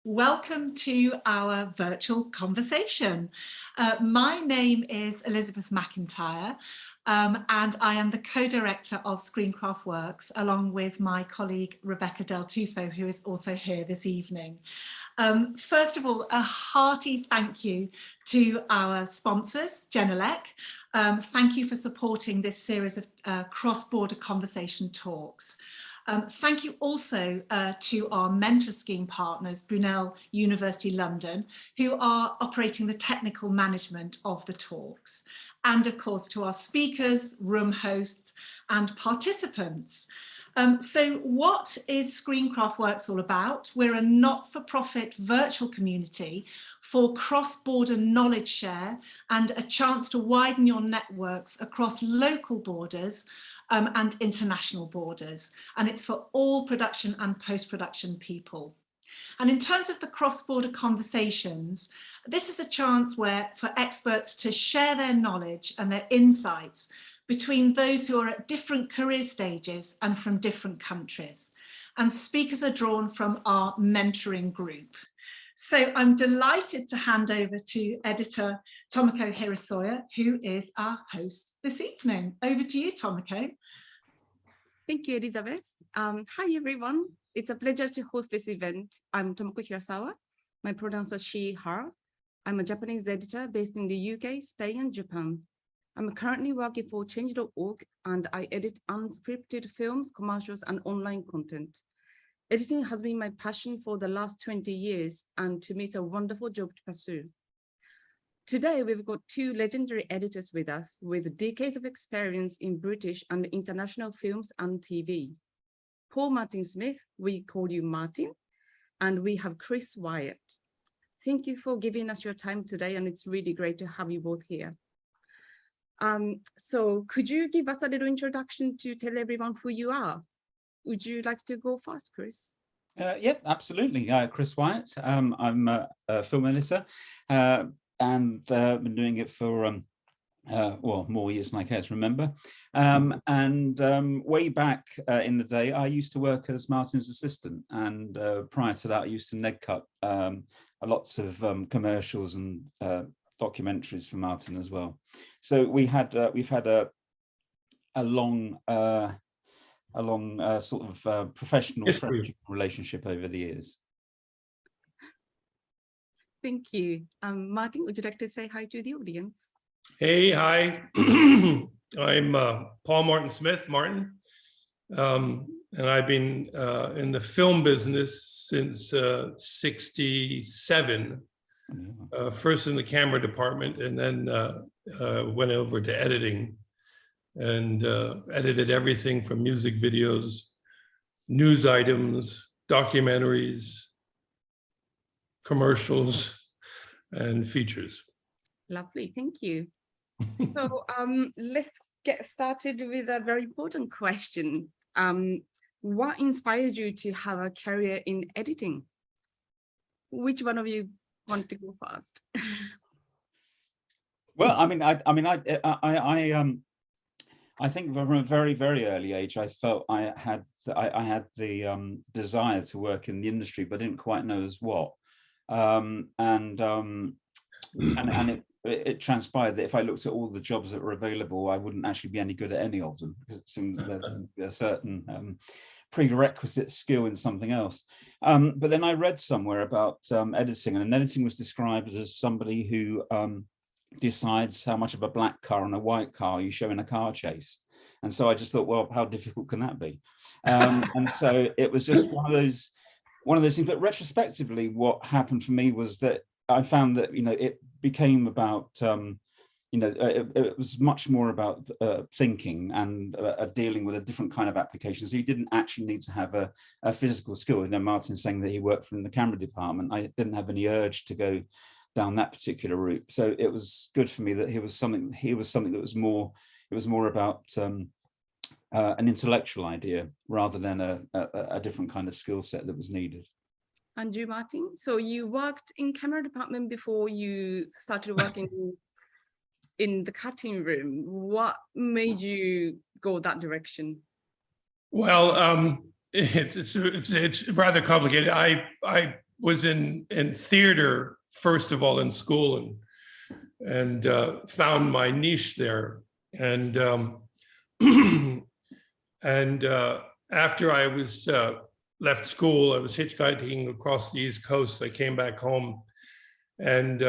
Welcome to our virtual conversation. My name is Elizabeth McIntyre, and I am the co-director of Screencraft Works, along with my colleague Rebecca Del Tufo, who is also here this evening. First of all, a hearty thank you to our sponsors, Genelec. Thank you for supporting this series of cross-border conversation talks. Thank you also to our mentor scheme partners, Brunel University London, who are operating the technical management of the talks. And of course to our speakers, room hosts and participants. So what is Screencraft Works all about? We're a not-for-profit virtual community for cross-border knowledge share and a chance to widen your networks across local borders and international borders. And it's for all production and post-production people. And in terms of the cross-border conversations, this is a chance for experts to share their knowledge and their insights between those who are at different career stages and from different countries. And speakers are drawn from our mentoring group. So I'm delighted to hand over to editor Tomoko Hirasawa, who is our host this evening. Over to you, Tomoko. Thank you, Elizabeth. Hi, everyone. It's a pleasure to host this event. I'm Tomoko Hirasawa. My pronouns are she, her. I'm a Japanese editor based in the UK, Spain, and Japan. I'm currently working for Change.org, and I edit unscripted films, commercials, and online content. Editing has been my passion for the last 20 years, and to me, it's a wonderful job to pursue. Today, we've got two legendary editors with us with decades of experience in British and international films and TV. Paul Martin Smith, we call you Martin, and we have Chris Wyatt. Thank you for giving us your time today, and it's really great to have you both here. So could you give us a little introduction to tell everyone who you are? Would you like to go first, Chris? Yep, absolutely. Chris Wyatt. I'm a film editor and been doing it for well, more years than I care to remember. Way back in the day, I used to work as Martin's assistant, and prior to that, I used to neg cut lots of commercials and documentaries for Martin as well. So we've had a long sort of professional friendship relationship over the years. Thank you. Martin, would you like to say hi to the audience? Hey, hi. I'm Paul Martin Smith, Martin. And I've been in the film business since 67, first in the camera department, and then went over to editing and edited everything from music videos, news items, documentaries, commercials, and features. Lovely, thank you. So let's get started with a very important question. What inspired you to have a career in editing? Which one of you want to go first? Well, I think from a very, very early age, I felt I had the desire to work in the industry, but didn't quite know as what. It transpired that if I looked at all the jobs that were available, I wouldn't actually be any good at any of them, because it seemed there's a certain prerequisite skill in something else. But then I read somewhere about editing, and editing was described as somebody who decides how much of a black car and a white car you show in a car chase. And so I just thought, well, how difficult can that be? And so it was just one of those things. But retrospectively, what happened for me was that I found that, it became about, it was much more about thinking and dealing with a different kind of application. So you didn't actually need to have a physical skill. Martin's saying that he worked from the camera department. I didn't have any urge to go down that particular route. So it was good for me that he was something that was more, it was more about an intellectual idea rather than a different kind of skill set that was needed. And you, Martin, so you worked in camera department before you started working in the cutting room. What made you go that direction? Well, it's rather complicated. I was in theater, first of all, in school, and found my niche there. And after I was left school, I was hitchhiking across the East Coast. I came back home and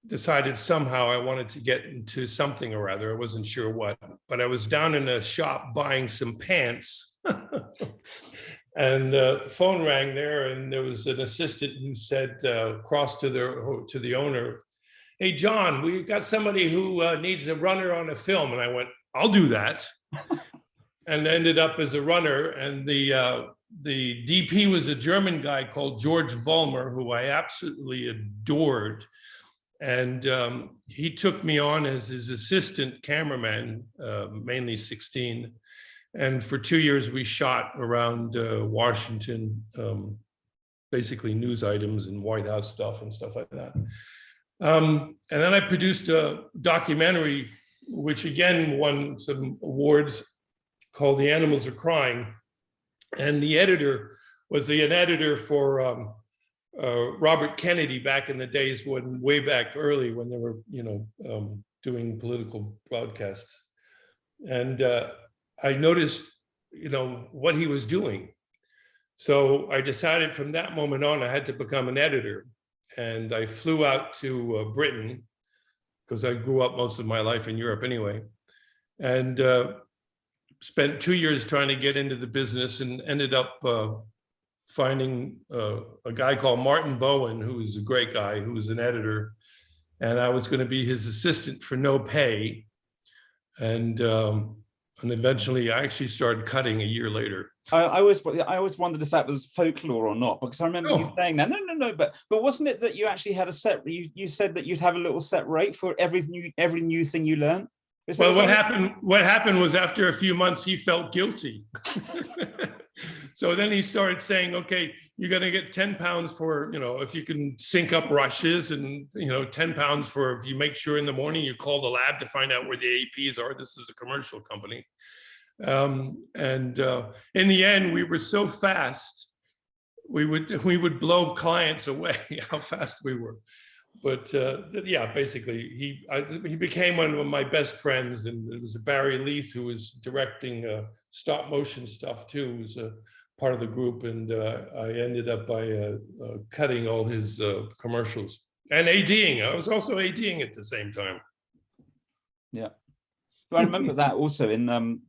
decided somehow I wanted to get into something or other. I wasn't sure what, but I was down in a shop buying some pants. And the phone rang there, and there was an assistant who said, cross to the owner, "Hey, John, we got somebody who needs a runner on a film." And I went, "I'll do that." And ended up as a runner. And the DP was a German guy called George Vollmer, who I absolutely adored. And he took me on as his assistant cameraman, mainly 16. And for 2 years, we shot around Washington, basically news items and White House stuff and stuff like that. And then I produced a documentary, which again won some awards, called "The Animals Are Crying." And the editor was an editor for Robert Kennedy back in the days when, way back early, when they were, doing political broadcasts. And I noticed, what he was doing. So I decided from that moment on, I had to become an editor. And I flew out to Britain, because I grew up most of my life in Europe anyway, and spent 2 years trying to get into the business, and ended up finding a guy called Martin Bowen, who was a great guy, who was an editor. And I was going to be his assistant for no pay. And eventually I actually started cutting a year later. I always wondered if that was folklore or not, because I remember you saying that. No, but wasn't it that you actually had a set? You said that you'd have a little set rate for every new thing you learned. Well, what happened was, after a few months, he felt guilty. So then he started saying, "Okay, you're going to get 10 pounds for, if you can sync up rushes, and 10 pounds for if you make sure in the morning you call the lab to find out where the APs are." This is a commercial company. In the end, we were so fast, we would blow clients away how fast we were. But yeah, basically he became one of my best friends. And it was Barry Leith, who was directing stop motion stuff too, who was a part of the group. And I ended up by cutting all his commercials and ADing. I was also ADing at the same time. Yeah, I remember that also in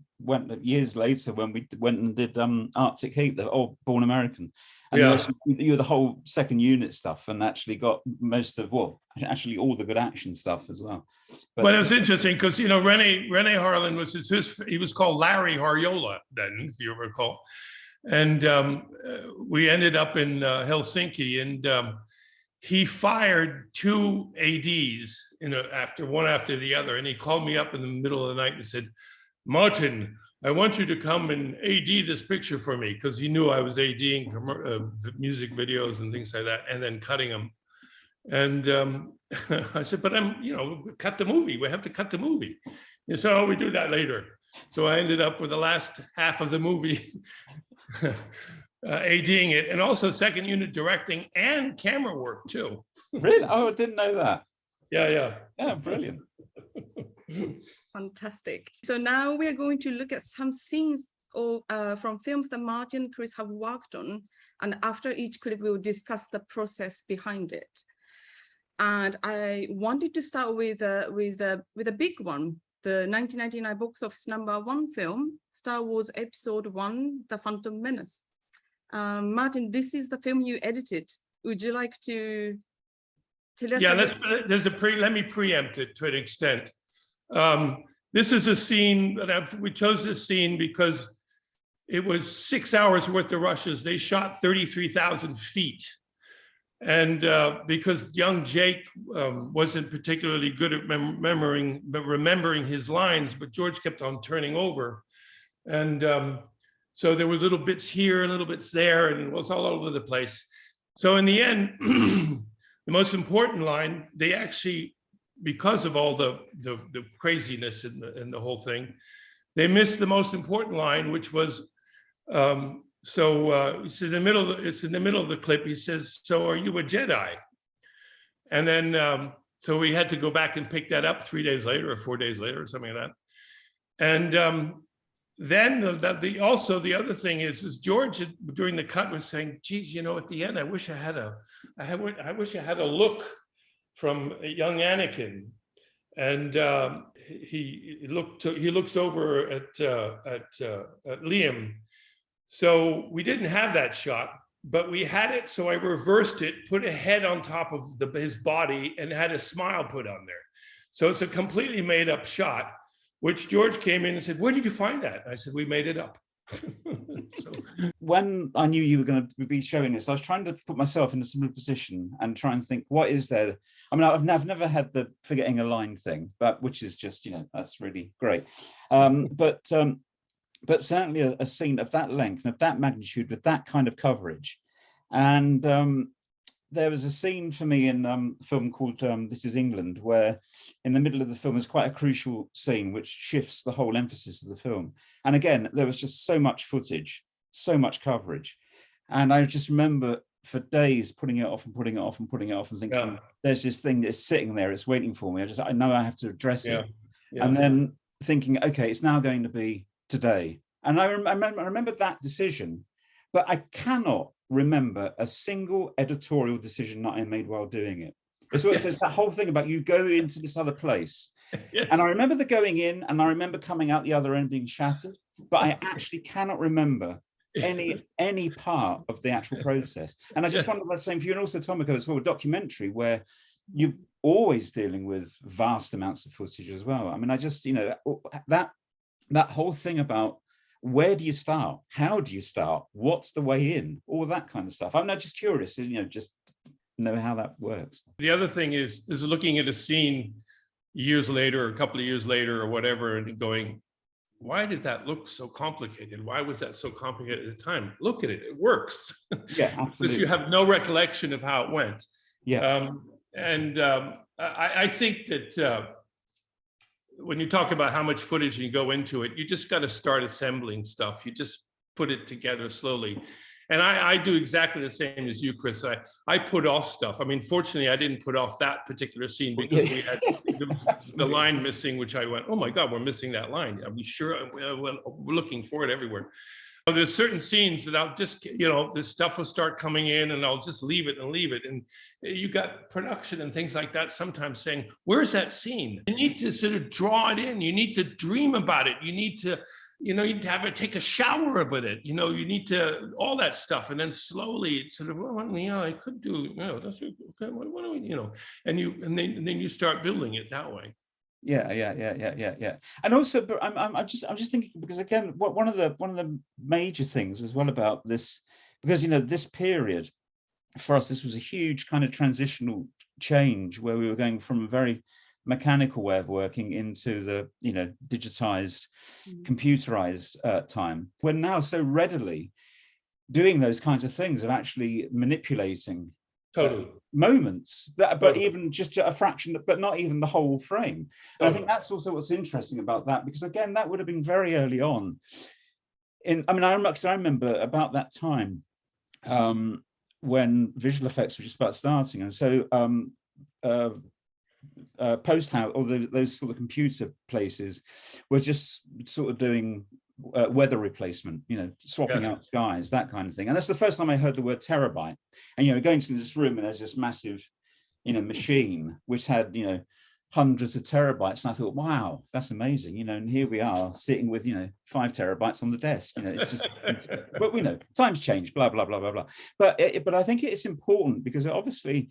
years later when we went and did Arctic Heat, the old Born American. And you were the whole second unit stuff, and actually got most of, actually all the good action stuff as well. But well, it was interesting because, Rene Harlan was he was called Larry Harjola then, if you recall. And we ended up in Helsinki, and he fired 2 ADs, one after the other. And he called me up in the middle of the night and said, "Martin, I want you to come and AD this picture for me," because he knew I was ADing music videos and things like that, and then cutting them. And I said, "But cut the movie. We have to cut the movie." He said, "Oh, we do that later." So I ended up with the last half of the movie ADing it, and also second unit directing and camera work too. Really? Oh, I didn't know that. Yeah. Yeah, brilliant. Fantastic. So now we are going to look at some scenes from films that Martin and Chris have worked on. And after each clip, we will discuss the process behind it. And I wanted to start with a big one, the 1999 box office #1 film, Star Wars Episode I, The Phantom Menace. Martin, this is the film you edited. Would you like to tell us? Yeah, let me preempt it to an extent. This is a scene that we chose this scene because it was 6 hours worth of rushes. They shot 33,000 feet. And because young Jake wasn't particularly good at remembering his lines, but George kept on turning over. And so there were little bits here and little bits there, and it was all over the place. So in the end, the most important line, they actually, because of all the craziness in the whole thing, they missed the most important line, which was it's in the middle of the clip. He says, "So are you a Jedi?" And then so we had to go back and pick that up 3 days later or 4 days later or something like that. And then the other thing is George during the cut was saying, "Geez, you know, at the end, I wish I had a look from a young Anakin." And he looks over at Liam. So we didn't have that shot, but we had it. So I reversed it, put a head on top of his body, and had a smile put on there. So it's a completely made up shot, which George came in and said, "Where did you find that?" I said, "We made it up." So. When I knew you were going to be showing this, I was trying to put myself in a similar position and try and think, what is there? I mean, I've never had the forgetting a line thing, but which is just, you know, that's really great. But certainly a scene of that length and of that magnitude with that kind of coverage. And there was a scene for me in a film called This Is England, where in the middle of the film is quite a crucial scene which shifts the whole emphasis of the film. And again, there was just so much footage, so much coverage. And I just remember for days putting it off and putting it off and putting it off and thinking, there's this thing that's sitting there, it's waiting for me. I know I have to address it. Yeah. And then thinking, okay, it's now going to be today. And I remember that decision, but I cannot remember a single editorial decision that I made while doing it. It's that whole thing about you go into this other place. Yes. And I remember the going in and I remember coming out the other end being shattered, but I actually cannot remember any part of the actual process. And I just wonder the same for you, and also Tomoko as well, a documentary where you're always dealing with vast amounts of footage as well. I mean, I just, you know, that whole thing about where do you start? How do you start? What's the way in? All that kind of stuff. I'm not just curious, you know, just know how that works. The other thing is looking at a scene years later, or a couple of years later or whatever, and going, why did that look so complicated? Why was that so complicated at the time? Look at it, it works. Yeah, absolutely. Because you have no recollection of how it went. Yeah. I think that when you talk about how much footage you go into it, you just got to start assembling stuff. You just put it together slowly. And I do exactly the same as you, Chris. I put off stuff. I mean, fortunately, I didn't put off that particular scene because we had the line missing, which I went, oh my God, we're missing that line. Are we sure? We're looking for it everywhere. There's certain scenes that I'll just, you know, this stuff will start coming in and I'll just leave it. And you got production and things like that sometimes saying, where's that scene? You need to sort of draw it in. You need to dream about it. You need to, you know, you need to have it, take a shower with it. You know, you need to, all that stuff. And then slowly sort of, well, yeah, I could do, you know, that's okay. What do we, you know, and then you start building it that way. Yeah. And also, but I'm just thinking, because again, one of the major things as well about this, because, you know, this period for us, this was a huge kind of transitional change where we were going from a very mechanical way of working into the, you know, digitized, computerized time. We're now so readily doing those kinds of things of actually manipulating moments, but even just a fraction, but not even the whole frame. And I think that's also what's interesting about that, because again, that would have been very early on. I remember about that time when visual effects were just about starting, and so post house or those sort of computer places were just sort of doing weather replacement, you know, swapping out skies, that kind of thing. And that's the first time I heard the word terabyte. And, you know, going to this room and there's this massive, you know, machine which had, you know, hundreds of terabytes. And I thought, wow, that's amazing. You know, and here we are sitting with, you know, 5 terabytes on the desk. You know, it's just, but we know times change, blah, blah, blah, blah, blah. But I think it's important because obviously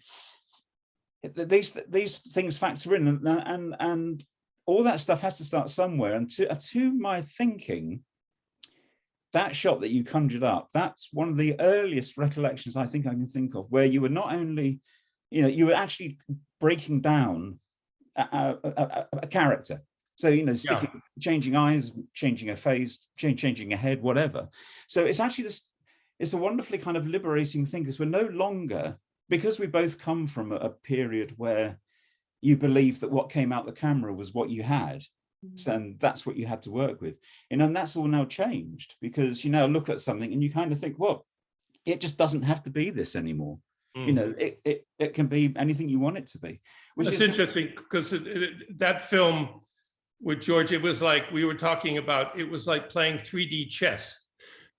these things factor in, and all that stuff has to start somewhere. And to my thinking, that shot that you conjured up, that's one of the earliest recollections I think I can think of, where you were not only, you know, you were actually breaking down a character. So, you know, changing eyes, changing a face, changing a head, whatever. So it's actually it's a wonderfully kind of liberating thing, because we're no longer, because we both come from a period where you believe that what came out the camera was what you had. So, and that's what you had to work with. And that's all now changed, because you now look at something and you kind of think, well, it just doesn't have to be this anymore. You know, it can be anything you want it to be. Which is interesting, because that film with George, it was like we were talking about, it was like playing 3D chess.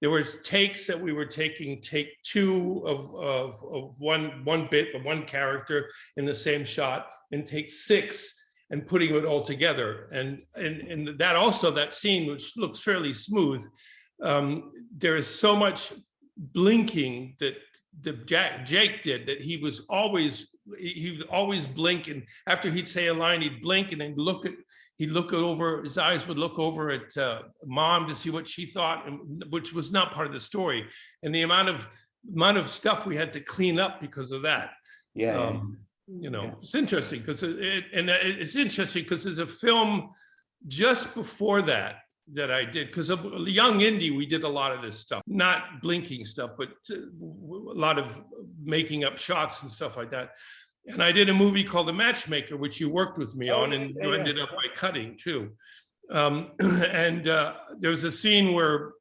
There were takes that we were taking, take two of one bit of one character in the same shot, and take 6 and putting it all together. And that also, that scene, which looks fairly smooth, there is so much blinking that Jake did, that he would always blink, and after he'd say a line, he'd blink and then he'd look over, his eyes would look over at Mom to see what she thought, which was not part of the story. And the amount of stuff we had to clean up because of that. Yeah. You know, it's interesting because it's interesting because there's a film just before that I did, because of Young Indie, we did a lot of this stuff, not blinking stuff, but a lot of making up shots and stuff like that. And I did a movie called The Matchmaker, which you worked with me on, and you ended up by cutting too. There was a scene where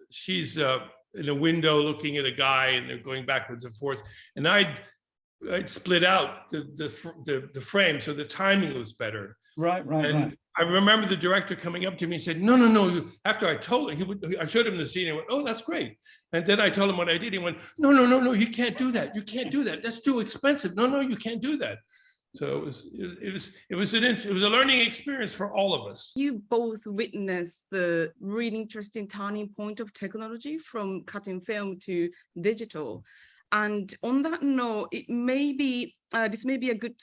she's in a window looking at a guy, and they're going backwards and forth, and I'd split out the frame so the timing was better. Right. I remember the director coming up to me and said, no. After I told him, I showed him the scene and he went, oh, that's great. And then I told him what I did. He went, no, you can't do that. You can't do that. That's too expensive. No, you can't do that. So it was a learning experience for all of us. You both witnessed the really interesting turning point of technology from cutting film to digital. And on that note, it may be this may be a good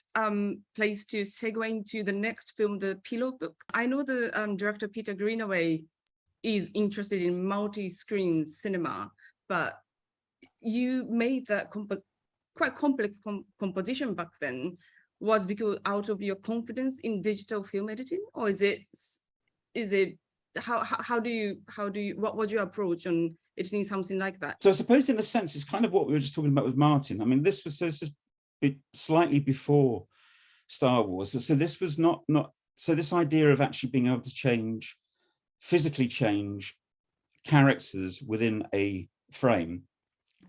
place to segue into the next film, The Pillow Book. I know the director Peter Greenaway is interested in multi-screen cinema, but you made that quite complex composition back then. Was because out of your confidence in digital film editing, or is it how do you what was your approach on editing something like that? So I suppose in a sense it's kind of what we were just talking about with Martin. I mean, this was slightly before Star Wars, so this was not so this idea of actually being able to physically change characters within a frame,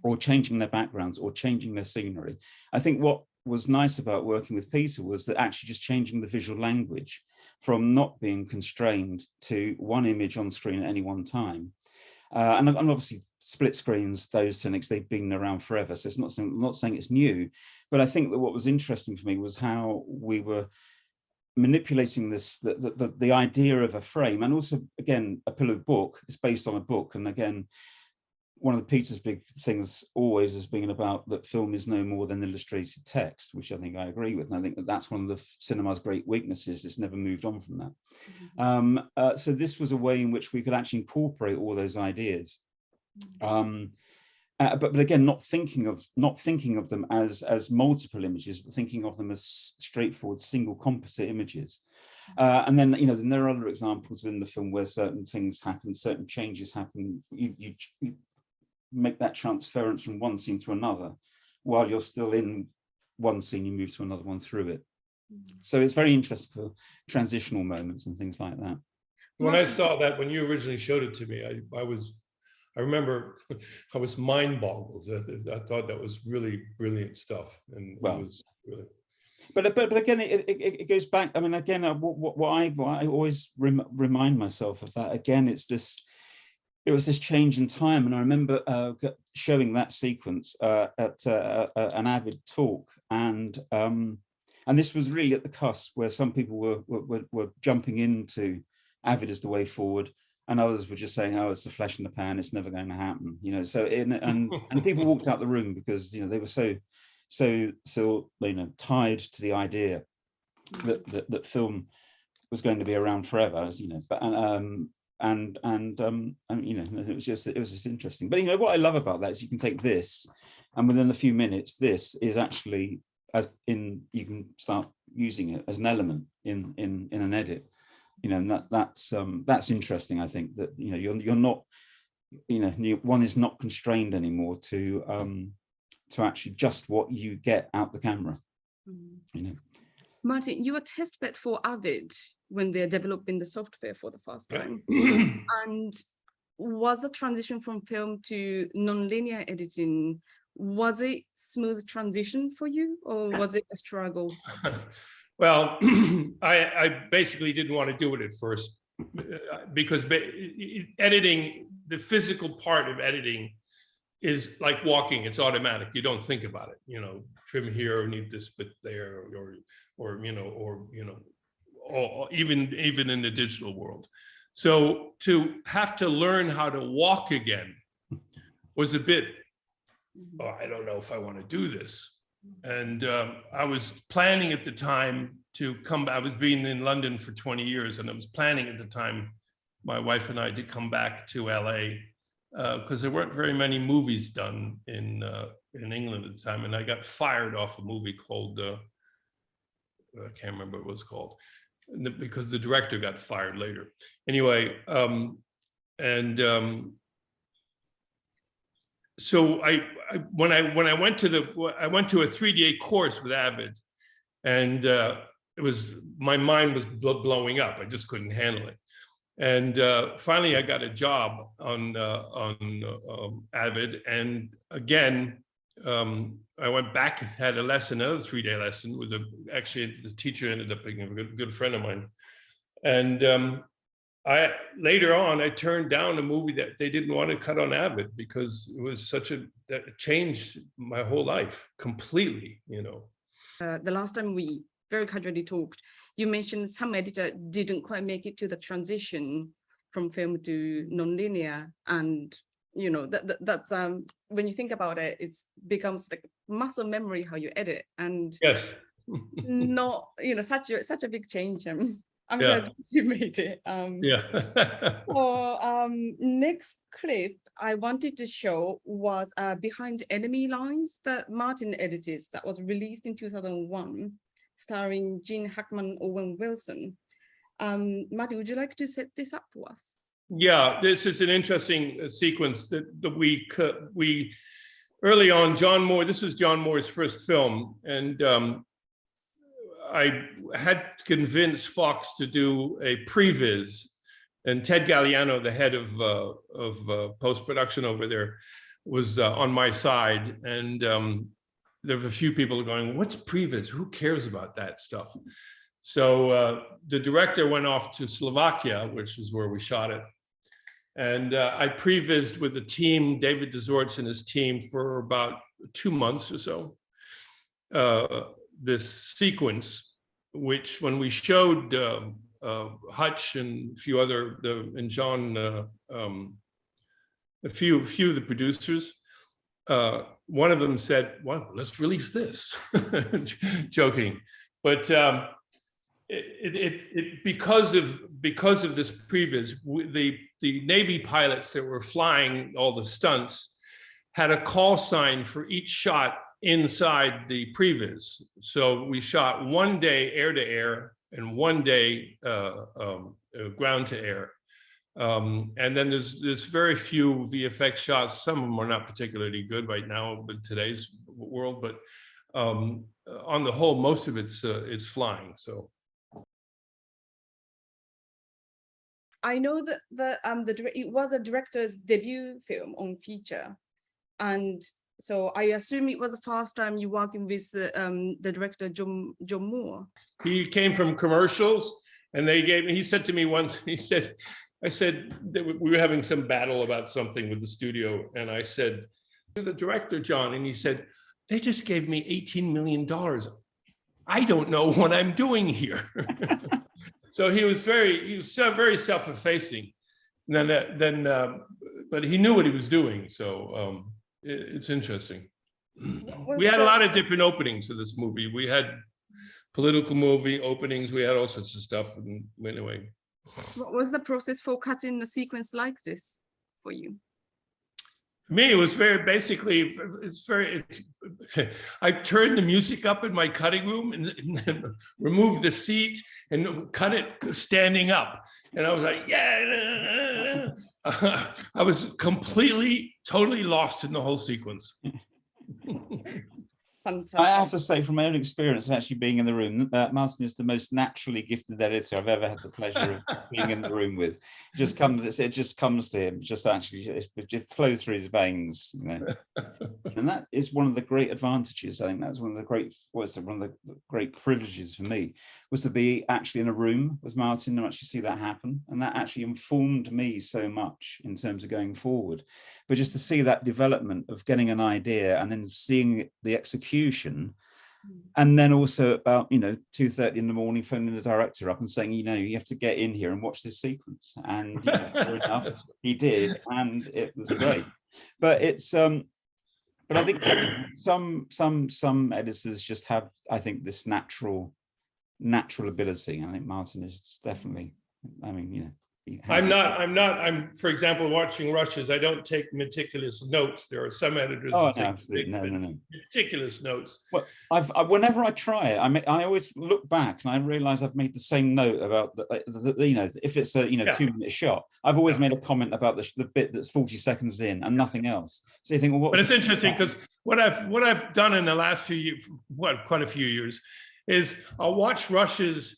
or changing their backgrounds, or changing their scenery. I think what was nice about working with Peter was that actually just changing the visual language from not being constrained to one image on screen at any one time. And obviously split screens, those techniques, they've been around forever. So it's not saying it's new, but I think that what was interesting for me was how we were manipulating the idea of a frame. And also, again, a pillow book is based on a book. And again, one of Peter's big things always has been about that film is no more than illustrated text, which I think I agree with. And I think that that's one of the cinema's great weaknesses. It's never moved on from that. Mm-hmm. So this was a way in which we could actually incorporate all those ideas. But again, not thinking of them as multiple images, but thinking of them as straightforward single composite images. And then, then there are other examples within the film where certain things happen, certain changes happen. You make that transference from one scene to another. While you're still in one scene, you move to another one through it. So it's very interesting for transitional moments and things like that. When I saw that, when you originally showed it to me, I remember I was mind boggled. I thought that was really brilliant stuff. And it was really. But again, it goes back. I mean, again, what I always remind myself of that. Again, it was this change in time, and I remember showing that sequence at an Avid talk, and this was really at the cusp where some people were jumping into Avid as the way forward, and others were just saying, "Oh, it's a flash in the pan; it's never going to happen." So and people walked out the room because they were so tied to the idea that film was going to be around forever, as but it was just interesting. But what I love about that is you can take this, and within a few minutes, this is actually you can start using it as an element in an edit. And that's interesting. I think that you're not one is not constrained anymore to actually just what you get out the camera. Martin, you were test bed for Avid when they're developing the software for the first time. And was the transition from film to non-linear editing, was it smooth transition for you, or was it a struggle? Well, I basically didn't want to do it at first because editing, the physical part of editing is like walking. It's automatic. You don't think about it. You know, trim here, need this bit there, or even in the digital world. So to have to learn how to walk again was a bit, oh, I don't know if I want to do this. And I was planning at the time to come back. I was being in London for 20 years, and I was planning at the time, my wife and I, to come back to LA because there weren't very many movies done in England at the time. And I got fired off a movie called, I can't remember what it was called, because the director got fired later. Anyway, so when I went to a 3D course with Avid, and my mind was blowing up. I just couldn't handle it. And finally, I got a job on Avid, and again, I went back, had a lesson, another 3-day lesson with actually the teacher ended up being a good friend of mine. And later on, I turned down a movie that they didn't want to cut on Avid because it was that changed my whole life completely, you know. The last time we very casually talked, you mentioned some editor didn't quite make it to the transition from film to non-linear, and you know that's when you think about it, it becomes like muscle memory how you edit, and yes, not such a big change. I'm glad you made it. So next clip I wanted to show was Behind Enemy Lines that Martin edited, that was released in 2001, starring Gene Hackman, Owen Wilson. Marty, would you like to set this up for us? Yeah, this is an interesting sequence that we early on, John Moore, this was John Moore's first film, and I had to convince Fox to do a previs, and Ted Galliano, the head of post-production over there, was on my side, and there were a few people going, "What's previs? Who cares about that stuff?" So the director went off to Slovakia, which is where we shot it, and I prevised with the team, David Dezorts and his team, for about 2 months or so. This sequence, which when we showed Hutch and a few other, and John, a few of the producers, one of them said, "Well, let's release this," joking, but because of this previs, the Navy pilots that were flying all the stunts had a call sign for each shot inside the previs. So we shot 1 day air to air and 1 day ground to air. And then there's very few VFX shots. Some of them are not particularly good right now in today's world, but on the whole, most of it's flying. So I know that it was a director's debut film on feature, and so I assume it was the first time you working with the director John Moore. He came from commercials, and he said to me once, I said that we were having some battle about something with the studio, and I said to the director, John, and he said, "They just gave me $18 million. I don't know what I'm doing here." So he was very self-effacing, and then but he knew what he was doing. So it's interesting. We had a lot of different openings to this movie. We had political movie openings. We had all sorts of stuff. And anyway, what was the process for cutting a sequence like this for you? For me, it was I turned the music up in my cutting room and then removed the seat and cut it standing up. And I was like, yeah. I was totally lost in the whole sequence. fantastic. I have to say, from my own experience of actually being in the room, Martin is the most naturally gifted editor I've ever had the pleasure of being in the room with. It just comes to him, just actually, it just flows through his veins, you know. And that is one of the great advantages. I think that's one of the great privileges for me, was to be actually in a room with Martin and actually see that happen. And that actually informed me so much in terms of going forward. But just to see that development of getting an idea and then seeing the execution, and then also about 2:30 in the morning phoning the director up and saying, you have to get in here and watch this sequence. And sure enough, he did, and it was great. But it's but I think some editors just have, I think, this natural ability. I think Martin is definitely, I mean, I'm, for example, watching rushes, I don't take meticulous notes. There are some editors who take meticulous notes. Well, whenever I try it, I always look back and I realize I've made the same note about if it's a 2-minute shot, I've always made a comment about the bit that's 40 seconds in and nothing else. So you think, well, but it's interesting because what I've done in the last few years, quite a few years, is I'll watch rushes.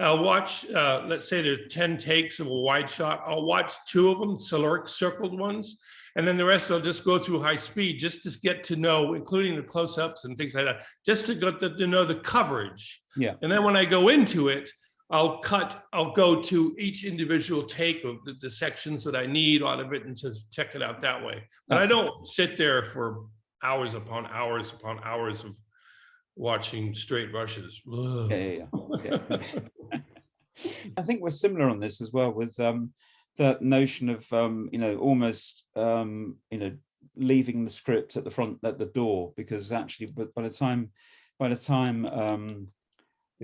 I'll watch, let's say there's 10 takes of a wide shot. I'll watch 2 of them, circled ones, and then the rest I'll just go through high speed just to get to know, including the close-ups and things like that, just to get to know the coverage. Yeah. And then when I go into it, I'll go to each individual take of the sections that I need out of it and just check it out that way. But absolutely. I don't sit there for hours upon hours upon hours of watching straight rushes. Yeah. I think we're similar on this as well, with the notion of almost leaving the script at the door, because actually by the time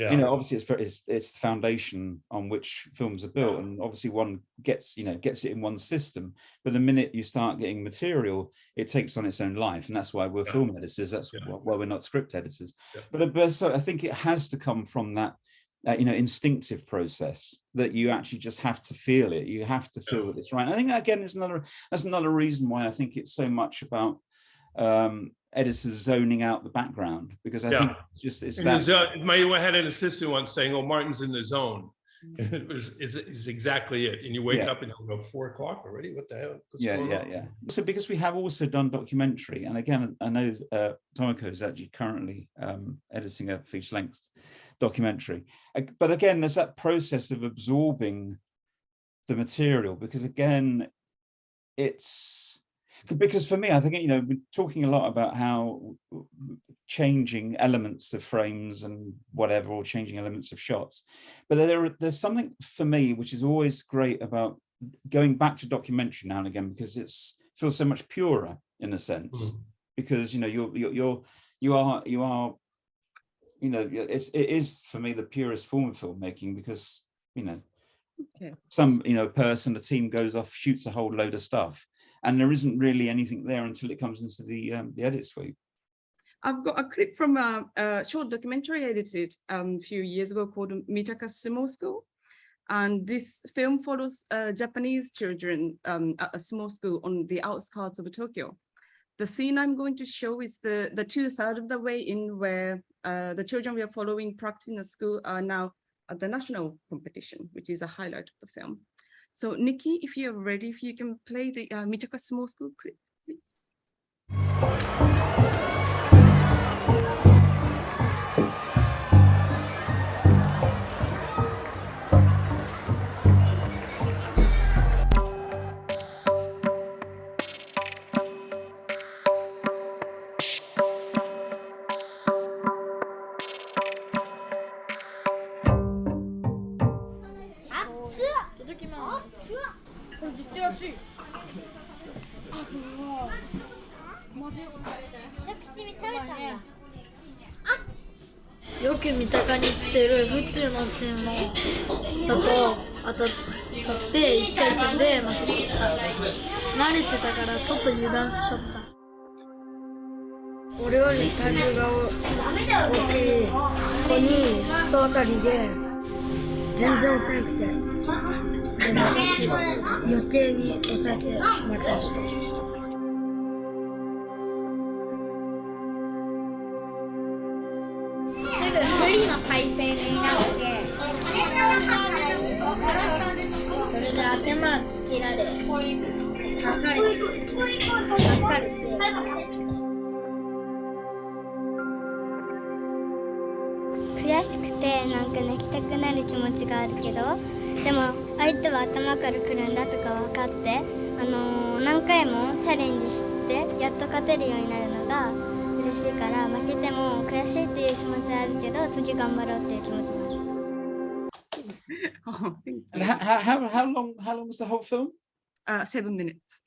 obviously it's the foundation on which films are built, and obviously one gets it in one system, but the minute you start getting material, it takes on its own life, and that's why we're film editors. That's why we're not script editors. But so I think it has to come from that instinctive process, that you actually just have to feel it. You have to feel that it's right. And I think that, again, that's another reason why I think it's so much about editors zoning out the background, because I think it's that. I had an assistant once saying, "Oh, Martin's in the zone." It's exactly it. And you wake up and you'll go 4 o'clock already. What the hell? Yeah. So because we have also done documentary, and again, I know Tomoko is actually currently editing a feature-length documentary, but again, there's that process of absorbing the material, because again, because for me, I think, we're talking a lot about how changing elements of frames and whatever, or changing elements of shots, but there's something for me which is always great about going back to documentary now and again, because it feels so much purer in a sense, because it is for me the purest form of filmmaking, because some a team goes off, shoots a whole load of stuff, and there isn't really anything there until it comes into the edit suite. I've got a clip from a short documentary I edited a few years ago called Menaces Sumo School. And this film follows Japanese children at a small school on the outskirts of Tokyo. The scene I'm going to show is the 2/3 of the way in, where the children we are following practicing at school are now at the national competition, which is a highlight of the film. So Nikki, if you're ready, if you can play the Menaces Sumo School clip, please. よく三鷹に来てる府中のチームだと当たっちゃって1回戦で負けちゃった。慣れてたからちょっと油断しちゃった。俺より体重が大きい子に総当たりで全然抑えてて、それで余計に抑えて負けました。頭つけられ刺されて悔しくてなんか泣きたくなる気持ちがあるけど、でも相手は頭から来るんだとか分かって、何回もチャレンジしてやっと勝てるようになるのが嬉しいから、負けても悔しいっていう気持ちはあるけど次頑張ろうっていう気持ちもある。Oh, thank you. And how long is the whole film? 7 minutes.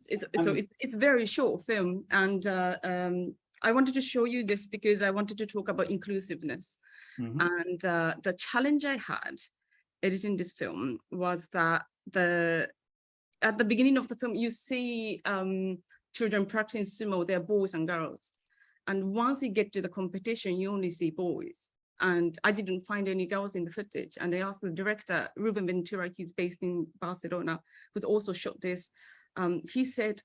It's very short film, and I wanted to show you this because I wanted to talk about inclusiveness. And the challenge I had editing this film was that at the beginning of the film, you see children practicing sumo, they're boys and girls. And once you get to the competition, you only see boys. And I didn't find any girls in the footage. And I asked the director, Ruben Ventura, he's based in Barcelona, who's also shot this. He said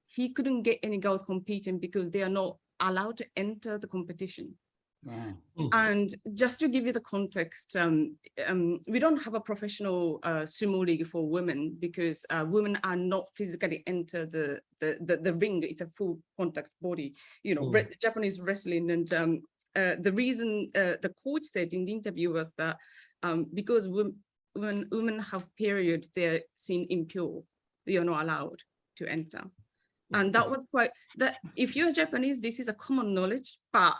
he couldn't get any girls competing because they are not allowed to enter the competition. Wow. And just to give you the context, we don't have a professional sumo league for women because women are not physically enter the ring. It's a full contact body, you know, Japanese wrestling. And the reason the coach said in the interview was that because when women have period, they're seen impure. They are not allowed to enter. And that was quite, that if you're Japanese, this is a common knowledge, but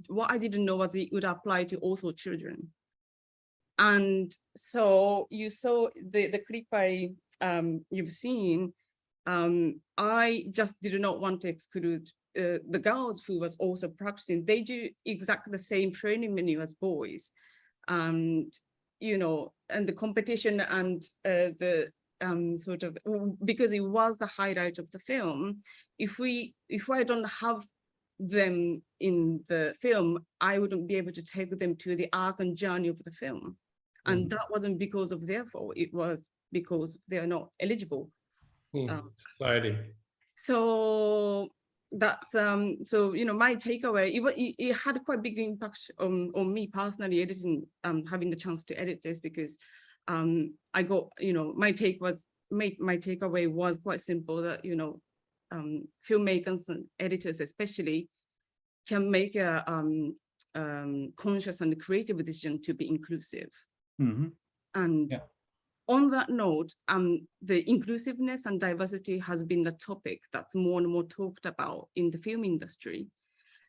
what I didn't know was it would apply to also children. And so you saw the clip you've seen, I just did not want to exclude the girls who was also practicing. They do exactly the same training menu as boys. And, you know, and the competition and the sort of, because it was the highlight of the film, if I don't have them in the film, I wouldn't be able to take them to the arc and journey of the film. And that wasn't because of their fault, it was because they are not eligible. Society. So that's so, you know, my takeaway, it had quite a big impact on me personally editing, having the chance to edit this, because I got, you know, my takeaway was quite simple, that, you know, filmmakers and editors especially can make a conscious and creative decision to be inclusive. And on that note, the inclusiveness and diversity has been the topic that's more and more talked about in the film industry.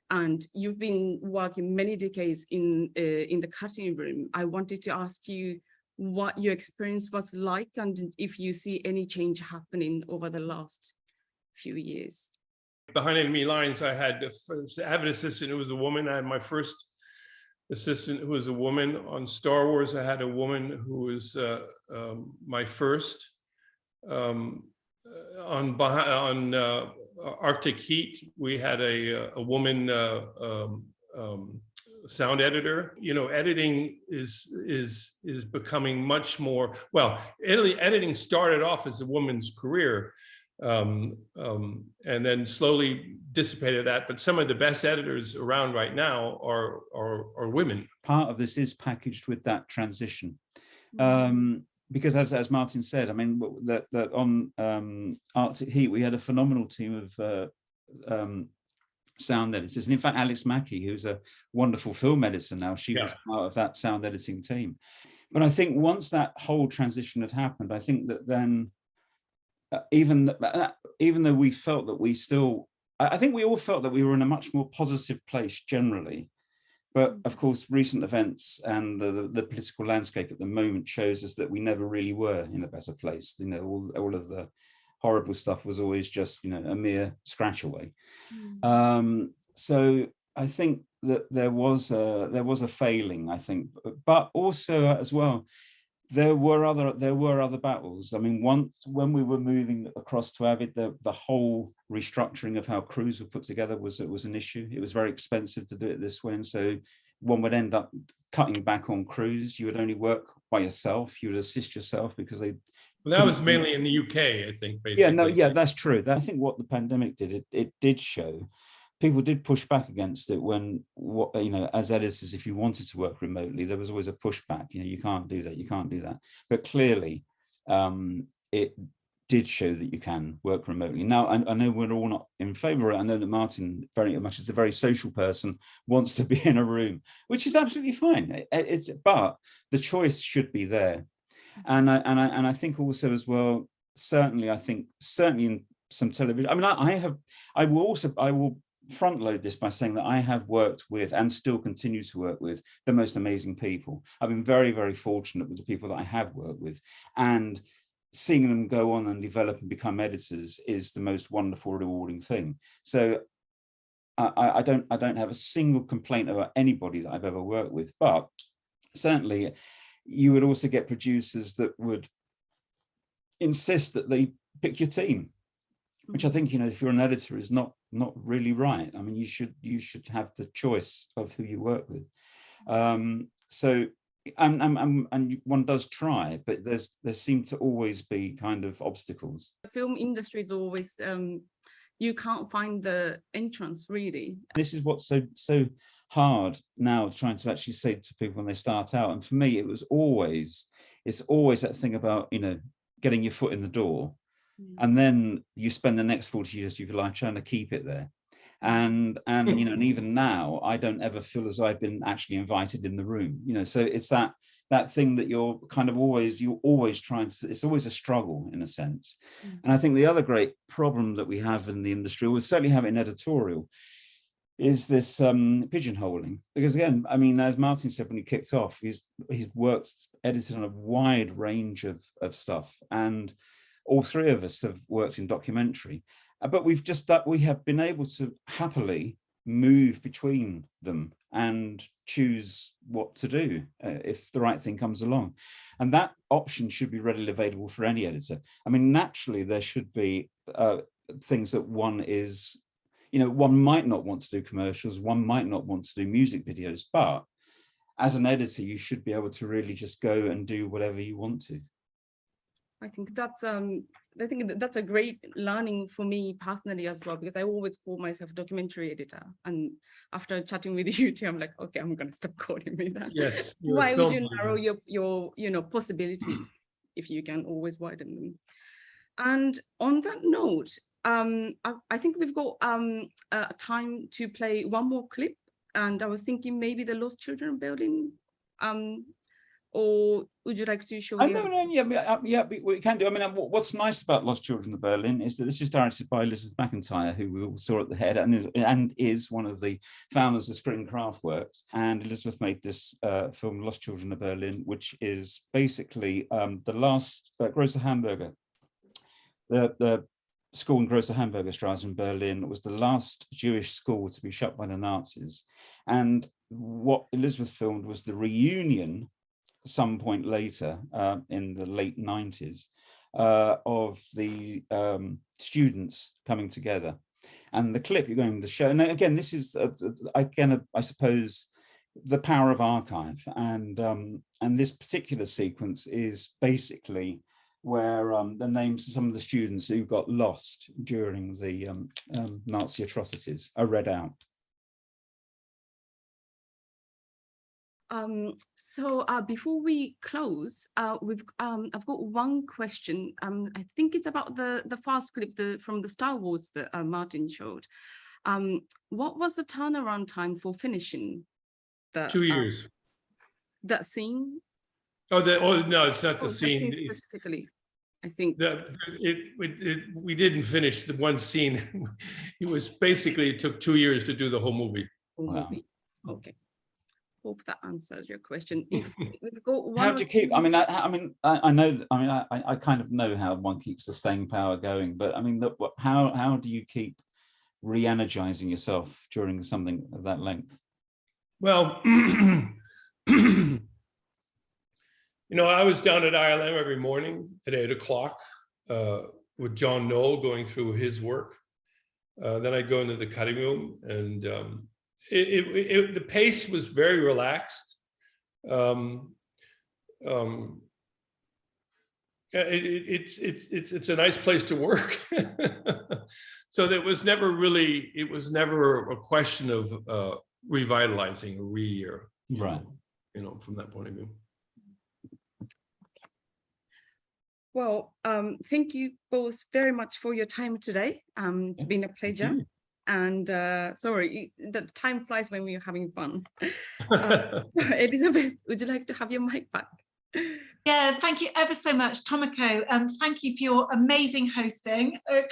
And you've been working many decades in the cutting room. I wanted to ask you what your experience was like, and if you see any change happening over the last few years. Behind enemy lines, I had an assistant who was a woman. I had my first assistant who was a woman. On Star Wars, I had a woman who was my first. On Arctic Heat, we had a woman sound editor. You know, editing is becoming much more, well, editing started off as a woman's career, and then slowly dissipated that. But some of the best editors around right now are women. Part of this is packaged with that transition. Because as Martin said, I mean, that on Arctic Heat, we had a phenomenal team of sound editors. And in fact, Alex Mackey, who's a wonderful film editor now, she was part of that sound editing team. But I think once that whole transition had happened, I think that then, even though we felt that we still, I think we all felt that we were in a much more positive place generally. But of course, recent events and the political landscape at the moment shows us that we never really were in a better place. You know, all of the horrible stuff was always just, you know, a mere scratch away. So I think that there was a failing, I think, but also as well, there were other battles. I mean, once when we were moving across to Avid, the whole restructuring of how crews were put together was an issue. It was very expensive to do it this way, and so one would end up cutting back on crews. You would only work by yourself. You would assist yourself because they. Well, that was mainly in the UK, I think. Basically. Yeah, that's true. I think what the pandemic did, it did show people did push back against it when, as editors, if you wanted to work remotely, there was always a pushback. You can't do that, you can't do that. But clearly, it did show that you can work remotely. Now, I know we're all not in favor of it. I know that Martin, very much as a very social person, wants to be in a room, which is absolutely fine. But the choice should be there. And I think also as well, certainly in some television, I mean, I will front load this by saying that I have worked with and still continue to work with the most amazing people. I've been very, very fortunate with the people that I have worked with, and seeing them go on and develop and become editors is the most wonderful, rewarding thing. So I don't have a single complaint about anybody that I've ever worked with, but certainly you would also get producers that would insist that they pick your team, which I think, if you're an editor, is not really right. I mean, you should have the choice of who you work with. So and one does try, but there seem to always be kind of obstacles. The film industry is always you can't find the entrance, really. This is what's so hard now, trying to actually say to people when they start out. And for me, it's always that thing about getting your foot in the door. And then you spend the next 40 years of your life trying to keep it there. And and even now, I don't ever feel as I've been actually invited in the room. So it's that thing that you're always trying to, it's always a struggle in a sense. And I think the other great problem that we have in the industry, or we certainly have in editorial, is this pigeonholing. Because again, I mean, as Martin said when he kicked off, he's edited on a wide range of stuff, and all three of us have worked in documentary, but we have been able to happily move between them and choose what to do if the right thing comes along. And that option should be readily available for any editor. I mean, naturally, there should be things that one is, one might not want to do commercials, one might not want to do music videos, but as an editor, you should be able to really just go and do whatever you want to. I think that's a great learning for me personally as well, because I always call myself a documentary editor, and after chatting with you two, I'm like, okay, I'm gonna stop calling me that. Yes. Why would you narrow your possibilities if you can always widen them? And on that note, I think we've got time to play one more clip, and I was thinking maybe the Lost Children of Berlin. Or would you like to show? Yeah, we can do. I mean, what's nice about Lost Children of Berlin is that this is directed by Elizabeth McIntyre, who we all saw at the head, and is one of the founders of Screen Craftworks. And Elizabeth made this film, Lost Children of Berlin, which is basically the last Große Hamburger. The school in Große Hamburger Straße in Berlin was the last Jewish school to be shut by the Nazis. And what Elizabeth filmed was the reunion some point later in the late 90s of the students coming together. And the clip you're going to show, and again, this is I suppose the power of archive, and this particular sequence is basically where the names of some of the students who got lost during the Nazi atrocities are read out. So before we close, I've got one question. I think it's about the first clip from the Star Wars that Martin showed. What was the turnaround time for finishing the 2 years? That scene? Oh, no, it's not the scene specifically. I think we didn't finish the one scene. It took 2 years to do the whole movie. Wow. Okay. Hope that answers your question. If we've got one, how do you keep? I know. I kind of know how one keeps the staying power going, but I mean, how do you keep re-energizing yourself during something of that length? Well, I was down at ILM every morning at 8 o'clock with John Knoll going through his work. Then I'd go into the cutting room, and the pace was very relaxed. It's a nice place to work. So that was never really, it was never a question of revitalizing or Right. From that point of view. Well, thank you both very much for your time today. It's been a pleasure. And sorry, the time flies when we're having fun. Elizabeth, would you like to have your mic back? Yeah, thank you ever so much, Tomoko. Thank you for your amazing hosting. A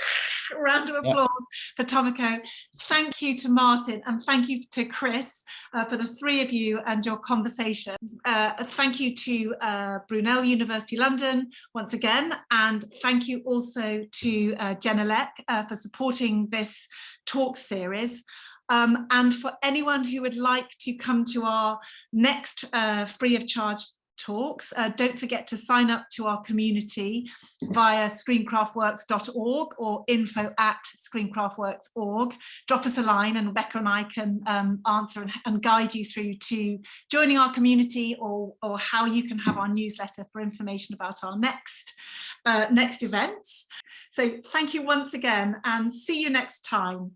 round of applause for Tomoko. Thank you to Martin, and thank you to Chris for the three of you and your conversation. Thank you to Brunel University London once again, and thank you also to Genelec for supporting this talk series. And for anyone who would like to come to our next free of charge talks, don't forget to sign up to our community via screencraftworks.org or info@screencraftworks.org. Drop us a line and Rebecca and I can answer and guide you through to joining our community, or how you can have our newsletter for information about our next events. So thank you once again, and see you next time.